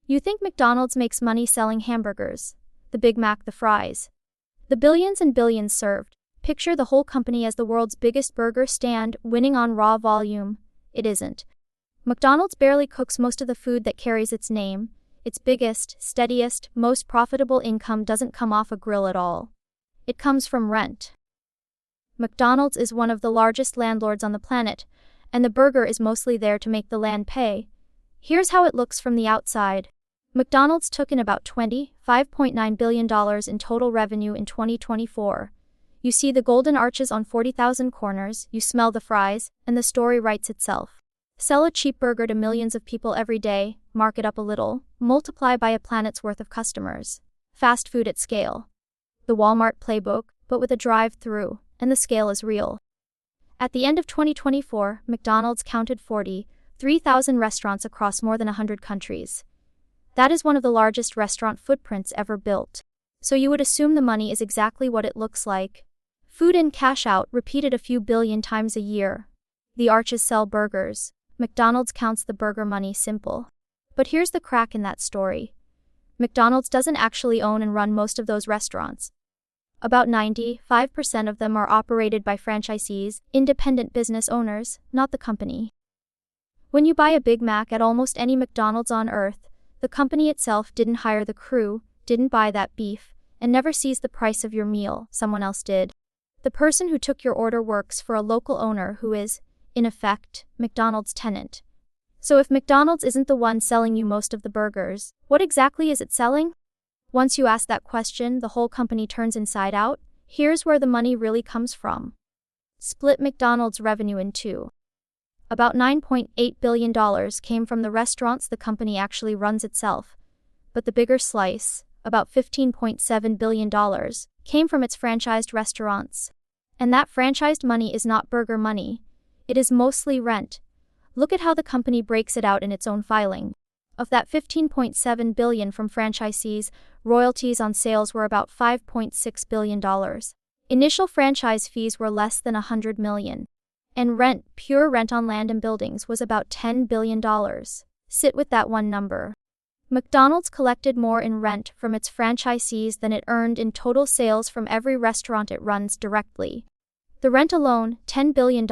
You think McDonald's makes money selling hamburgers, the Big Mac, the fries, the billions and billions served. Picture the whole company as the world's biggest burger stand, winning on raw volume. It isn't. McDonald's barely cooks most of the food that carries its name. Its biggest, steadiest, most profitable income doesn't come off a grill at all. It comes from rent. McDonald's is one of the largest landlords on the planet, and the burger is mostly there to make the land pay. Here's how it looks from the outside. McDonald's took in about $25.9 billion in total revenue in 2024. You see the golden arches on 40,000 corners, you smell the fries, and the story writes itself. Sell a cheap burger to millions of people every day, mark it up a little, multiply by a planet's worth of customers. Fast food at scale. The Walmart playbook, but with a drive-through, and the scale is real. At the end of 2024, McDonald's counted 43,000 restaurants across more than 100 countries. That is one of the largest restaurant footprints ever built. So you would assume the money is exactly what it looks like. Food in, cash out, repeated a few billion times a year. The arches sell burgers. McDonald's counts the burger money. Simple. But here's the crack in that story. McDonald's doesn't actually own and run most of those restaurants. About 95% of them are operated by franchisees, independent business owners, not the company. When you buy a Big Mac at almost any McDonald's on earth, the company itself didn't hire the crew, didn't buy that beef, and never sees the price of your meal. Someone else did. The person who took your order works for a local owner who is, in effect, McDonald's tenant. So if McDonald's isn't the one selling you most of the burgers, what exactly is it selling? Once you ask that question, the whole company turns inside out. Here's where the money really comes from. Split McDonald's revenue in two. About $9.8 billion came from the restaurants the company actually runs itself. But the bigger slice, about $15.7 billion, came from its franchised restaurants. And that franchised money is not burger money. It is mostly rent. Look at how the company breaks it out in its own filing. Of that $15.7 billion from franchisees, royalties on sales were about $5.6 billion. Initial franchise fees were less than $100 million. And rent, pure rent on land and buildings, was about $10 billion. Sit with that one number. McDonald's collected more in rent from its franchisees than it earned in total sales from every restaurant it runs directly. The rent alone, $10 billion,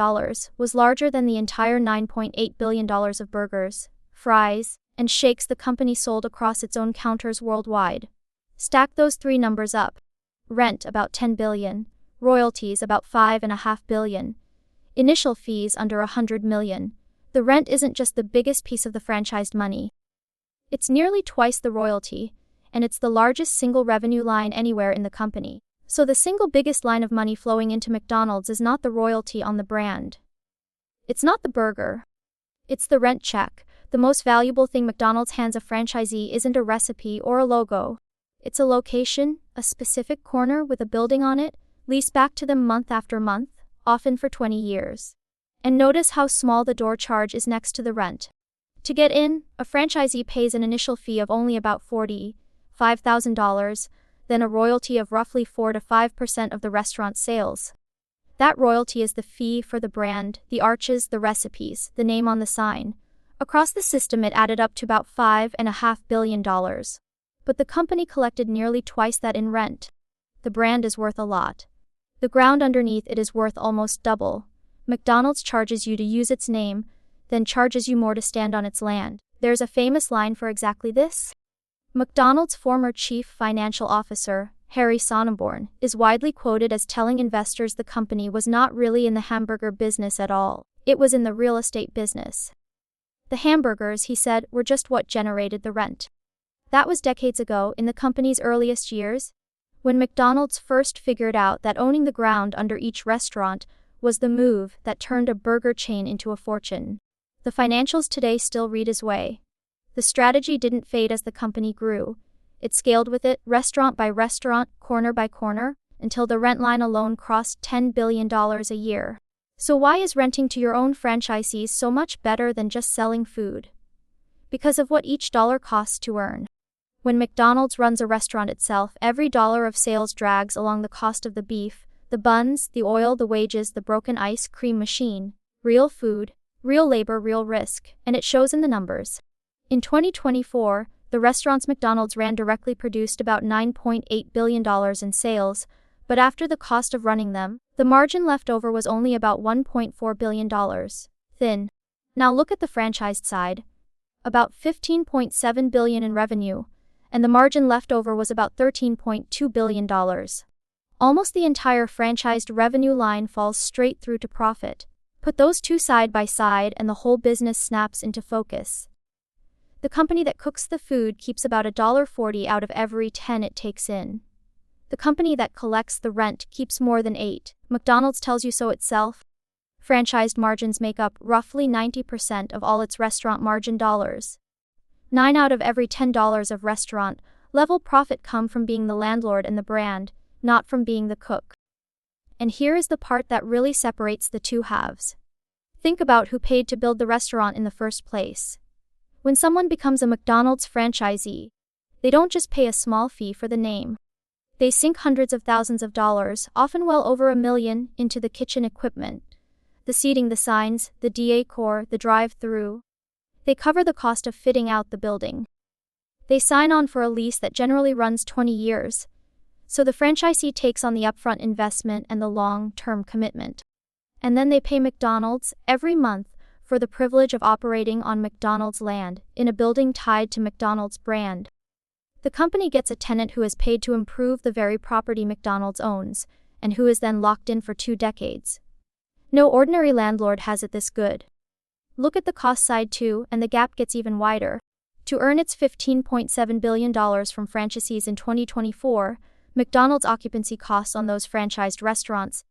was larger than the entire $9.8 billion of burgers, fries, and shakes the company sold across its own counters worldwide. Stack those three numbers up. Rent about $10 billion, royalties about $5.5 billion, initial fees under $100 million. The rent isn't just the biggest piece of the franchised money. It's nearly twice the royalty, and it's the largest single revenue line anywhere in the company. So the single biggest line of money flowing into McDonald's is not the royalty on the brand. It's not the burger. It's the rent check. The most valuable thing McDonald's hands a franchisee isn't a recipe or a logo. It's a location, a specific corner with a building on it, leased back to them month after month, often for 20 years. And notice how small the door charge is next to the rent. To get in, a franchisee pays an initial fee of only about $45,000, then a royalty of roughly 4 to 5% of the restaurant's sales. That royalty is the fee for the brand, the arches, the recipes, the name on the sign. Across the system it added up to about $5.5 billion. But the company collected nearly twice that in rent. The brand is worth a lot. The ground underneath it is worth almost double. McDonald's charges you to use its name, then charges you more to stand on its land. There's a famous line for exactly this. McDonald's former chief financial officer, Harry Sonneborn, is widely quoted as telling investors the company was not really in the hamburger business at all. It was in the real estate business. The hamburgers, he said, were just what generated the rent. That was decades ago, in the company's earliest years, when McDonald's first figured out that owning the ground under each restaurant was the move that turned a burger chain into a fortune. The financials today still read as way. The strategy didn't fade as the company grew. It scaled with it, restaurant by restaurant, corner by corner, until the rent line alone crossed $10 billion a year. So why is renting to your own franchisees so much better than just selling food? Because of what each dollar costs to earn. When McDonald's runs a restaurant itself, every dollar of sales drags along the cost of the beef, the buns, the oil, the wages, the broken ice cream machine. Real food, real labor, real risk, and it shows in the numbers. In 2024, The restaurants McDonald's ran directly produced about $9.8 billion in sales, but after the cost of running them, the margin left over was only about $1.4 billion. Thin. Now look at the franchised side. About $15.7 billion in revenue, and the margin left over was about $13.2 billion. Almost the entire franchised revenue line falls straight through to profit. Put those two side by side and the whole business snaps into focus. The company that cooks the food keeps about $1.40 out of every 10 it takes in. The company that collects the rent keeps more than 8. McDonald's tells you so itself. Franchised margins make up roughly 90% of all its restaurant margin dollars. 9 out of every $10 of restaurant-level profit come from being the landlord and the brand, not from being the cook. And here is the part that really separates the two halves. Think about who paid to build the restaurant in the first place. When someone becomes a McDonald's franchisee, they don't just pay a small fee for the name. They sink hundreds of thousands of dollars, often well over $1 million, into the kitchen equipment, the seating, the signs, the decor, the drive-through. They cover the cost of fitting out the building. They sign on for a lease that generally runs 20 years. So the franchisee takes on the upfront investment and the long-term commitment. And then they pay McDonald's every month for the privilege of operating on McDonald's land, in a building tied to McDonald's brand. The company gets a tenant who is paid to improve the very property McDonald's owns, and who is then locked in for 2 decades. No ordinary landlord has it this good. Look at the cost side too, and the gap gets even wider. To earn its $15.7 billion from franchisees in 2024, McDonald's occupancy costs on those franchised restaurants,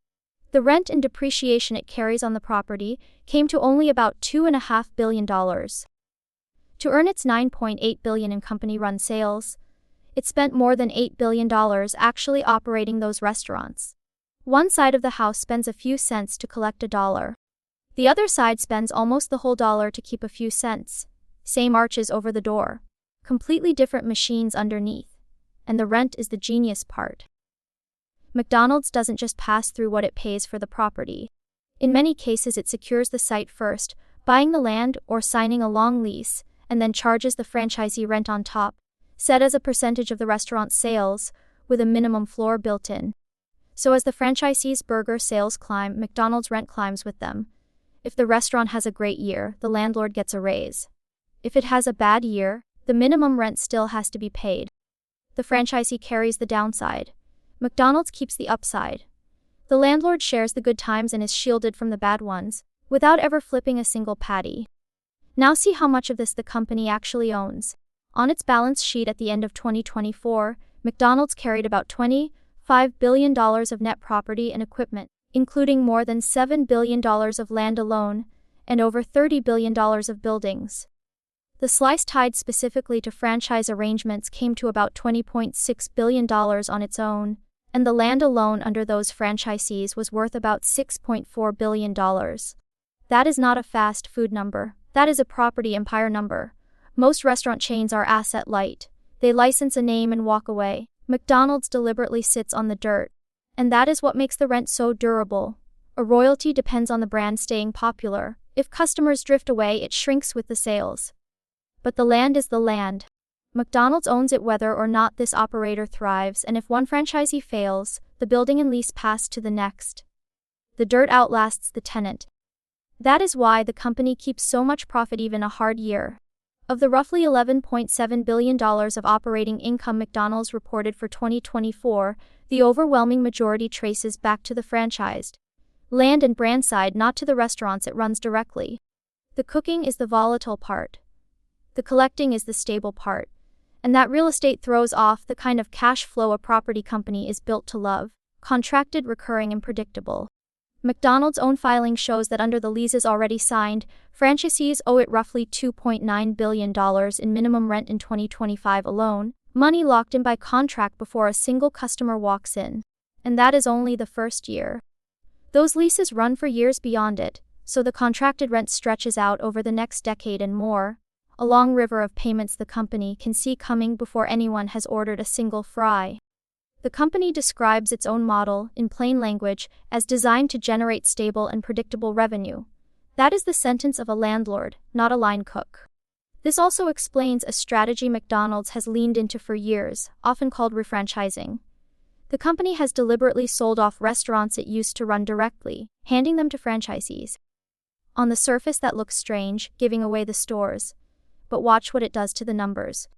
the rent and depreciation it carries on the property, came to only about $2.5 billion. To earn its $9.8 billion in company-run sales, it spent more than $8 billion actually operating those restaurants. One side of the house spends a few cents to collect $1. The other side spends almost the whole dollar to keep a few cents. Same arches over the door. Completely different machines underneath. And the rent is the genius part. McDonald's doesn't just pass through what it pays for the property. In many cases it secures the site first, buying the land or signing a long lease, and then charges the franchisee rent on top, set as a percentage of the restaurant's sales, with a minimum floor built in. So as the franchisee's burger sales climb, McDonald's rent climbs with them. If the restaurant has a great year, the landlord gets a raise. If it has a bad year, the minimum rent still has to be paid. The franchisee carries the downside. McDonald's keeps the upside. The landlord shares the good times and is shielded from the bad ones, without ever flipping a single patty. Now see how much of this the company actually owns. On its balance sheet at the end of 2024, McDonald's carried about $25 billion of net property and equipment, including more than $7 billion of land alone, and over $30 billion of buildings. The slice tied specifically to franchise arrangements came to about $20.6 billion on its own, and the land alone under those franchisees was worth about $6.4 billion. That is not a fast food number, that is a property empire number. Most restaurant chains are asset light. They license a name and walk away. McDonald's deliberately sits on the dirt. And that is what makes the rent so durable. A royalty depends on the brand staying popular. If customers drift away, it shrinks with the sales. But the land is the land. McDonald's owns it whether or not this operator thrives, and if one franchisee fails, the building and lease pass to the next. The dirt outlasts the tenant. That is why the company keeps so much profit even a hard year. Of the roughly $11.7 billion of operating income McDonald's reported for 2024, the overwhelming majority traces back to the franchised land and brand side, not to the restaurants it runs directly. The cooking is the volatile part. The collecting is the stable part. And that real estate throws off the kind of cash flow a property company is built to love, contracted, recurring, and predictable. McDonald's own filing shows that under the leases already signed, franchisees owe it roughly $2.9 billion in minimum rent in 2025 alone, money locked in by contract before a single customer walks in. And that is only the first year. Those leases run for years beyond it, so the contracted rent stretches out over the next decade and more. A long river of payments the company can see coming before anyone has ordered a single fry. The company describes its own model, in plain language, as designed to generate stable and predictable revenue. That is the sentence of a landlord, not a line cook. This also explains a strategy McDonald's has leaned into for years, often called refranchising. The company has deliberately sold off restaurants it used to run directly, handing them to franchisees. On the surface that looks strange, giving away the stores. But watch what it does to the numbers.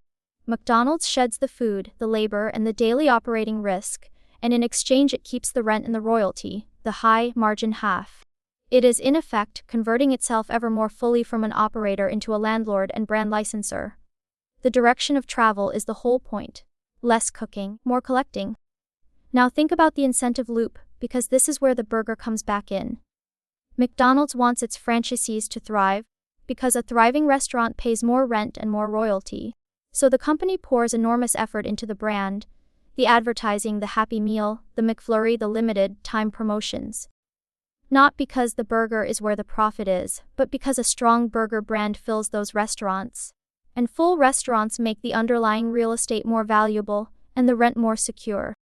McDonald's sheds the food, the labor, and the daily operating risk, and in exchange it keeps the rent and the royalty, the high-margin half. It is in effect converting itself ever more fully from an operator into a landlord and brand licensor. The direction of travel is the whole point. Less cooking, more collecting. Now think about the incentive loop, because this is where the burger comes back in. McDonald's wants its franchisees to thrive, because a thriving restaurant pays more rent and more royalty. So the company pours enormous effort into the brand, the advertising, the Happy Meal, the McFlurry, the limited time promotions. Not because the burger is where the profit is, but because a strong burger brand fills those restaurants. And full restaurants make the underlying real estate more valuable, and the rent more secure.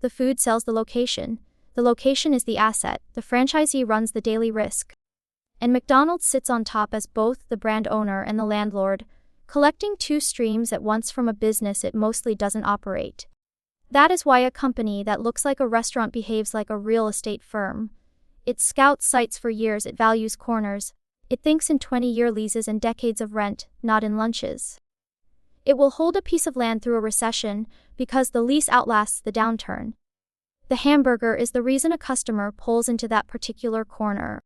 The food sells the location. The location is the asset. The franchisee runs the daily risk. And McDonald's sits on top as both the brand owner and the landlord, collecting two streams at once from a business it mostly doesn't operate. That is why a company that looks like a restaurant behaves like a real estate firm. It scouts sites for years, it values corners. It thinks in 20-year leases and decades of rent, not in lunches. It will hold a piece of land through a recession because the lease outlasts the downturn. The hamburger is the reason a customer pulls into that particular corner.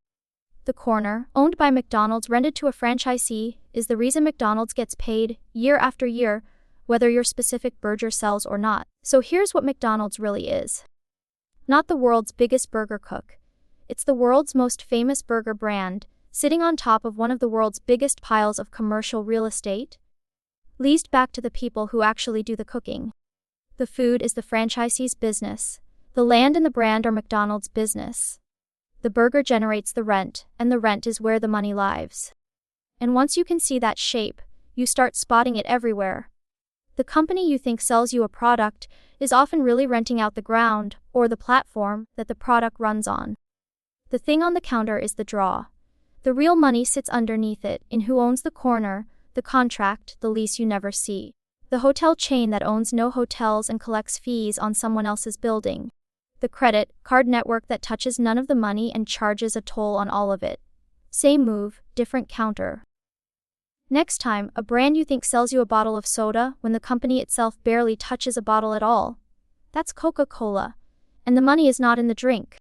The corner, owned by McDonald's, rented to a franchisee, is the reason McDonald's gets paid, year after year, whether your specific burger sells or not. So here's what McDonald's really is. Not the world's biggest burger cook. It's the world's most famous burger brand, sitting on top of one of the world's biggest piles of commercial real estate, leased back to the people who actually do the cooking. The food is the franchisee's business. The land and the brand are McDonald's business. The burger generates the rent, and the rent is where the money lives. And once you can see that shape, you start spotting it everywhere. The company you think sells you a product is often really renting out the ground, or the platform, that the product runs on. The thing on the counter is the draw. The real money sits underneath it, in who owns the corner, the contract, the lease you never see. The hotel chain that owns no hotels and collects fees on someone else's building. The credit card network that touches none of the money and charges a toll on all of it. Same move, different counter. Next time, a brand you think sells you a bottle of soda when the company itself barely touches a bottle at all. That's Coca-Cola. And the money is not in the drink.